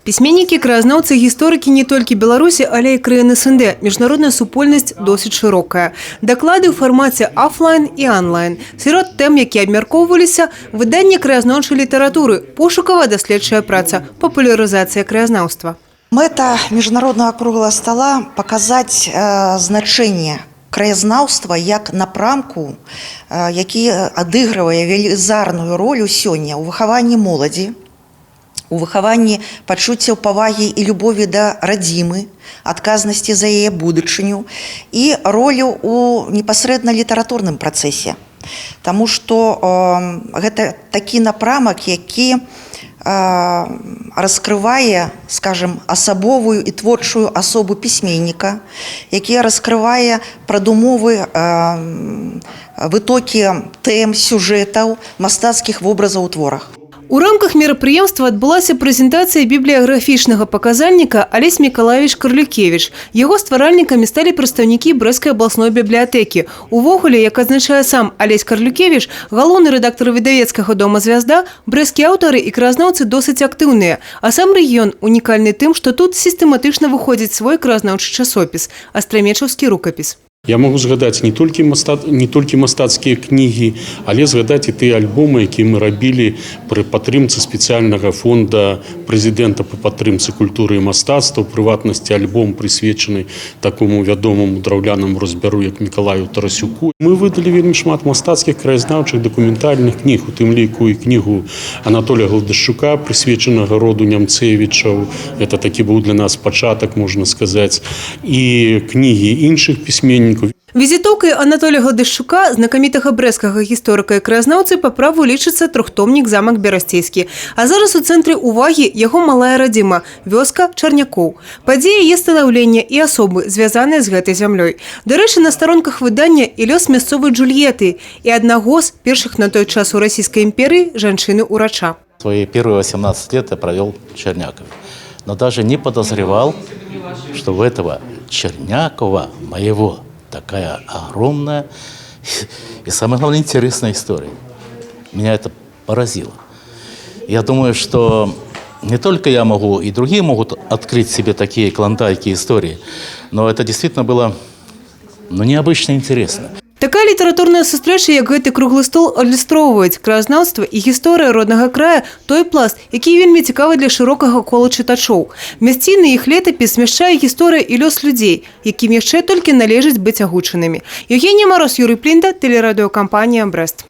Пісьменнікі, краязнаўцы, гісторыкі не толькі Беларусі, але і краін СНД. Міжнародная супольнасць досыць шырокая. Даклады ў фармаце офлайн і онлайн. Сярод тэм, якія абмяркоўваліся, выданне краязнаўчай літаратуры, пошукавая даследчая праца, папулярызацыя краязнаўства. Мэта міжнароднага круглага стола – паказаць значэнне краязнаўства як напрамку, які адыгрывае велізарную ролю сёння ў выхаванні моладзі, у выхаванні пачуццяў павагі і любові да радзімы, адказнасці за яе будучыню і ролю ў непасрэдна літаратурным працэсе. Таму што гэта такі напрамак, які раскрывае, скажем, асабовую і творчую асобу пісьменніка, які раскрывае прадумовы, вытокі тэм, сюжэтаў, мастацкіх вобразаў у творах. У рамках мерапрыемства адбылася прэзентацыя бібліяграфічнага паказальніка Алесь Мікалаевіч Карлюкевіч. Яго стваральнікамі сталі прадстаўнікі Брэсцкай абласной бібліятэкі. Увогуле, як адзначае сам Алесь Карлюкевіч, галоўны рэдактар выдавецкага дома «Звязда», брэсцкія аўтары і краязнаўцы досыць актыўныя. А сам рэгіён унікальны тым, што тут сістэматычна выходзіць свой краязнаўчы часопіс – астрамечаўскі рукапіс. Я могу згадаць не толькі мастацкія кнігі, але згадаць і тыя альбомы, якія мы рабілі пры падтрымцы спецыяльнага фонда прэзідэнта па падтрымцы культуры і мастацтва, у прыватнасці альбом прысвечаны такому вядомаму драўлянаму разьбяру, як Мікалаю Тарасюку. Мы выдалі вельмі шмат мастацкіх краязнаўчых дакументальных кніг, у тым ліку і кнігу Анатолія Гладышчука, прысвечанага роду Нямцевічаў. Гэта такі быў для нас пачатак, можна сказаць, і кнігі іншых пісьменнікаў. Візітоўкай Анатолія Гладышчука, знакамітага брэсцкага гісторыка і краязнаўцы, па праву лічыцца трохтомнік «Замак Берасцейскі». А зараз у цэнтры ўвагі яго малая радзіма – вёска Чарнякоў. Падзеі яе станаўлення і асобы, звязаныя з гэтай зямлёй. Дарэчы, на старонках выдання і лёс мясцовай Джульетты і аднаго з першых на той час у Расійскай імперыі жанчыны-урача. Свои первые 18 лет я провел в Чернякове. Но даже не подозревал, что у этого Чернякова моего такая огромная и, самое главное, интересная история. Меня это поразило. Я думаю, что не только я могу, и другие могут открыть себе такие клондайки истории, но это действительно было необычно интересно. Такая літаратурная сустрэча, як гэты круглы стол, адлюстроўваюць краязнаўства і гісторыя роднага края – той пласт, які вельмі цікавы для шырокага кола чытачоў. Мясціны іх летапіс змяшчае гісторыя і лёс людзей, якім яшчэ толькі належыць быць агучанымі. Евгенія Мороз, Юрый Плінда, тэлерадыёкампанія «Брэст».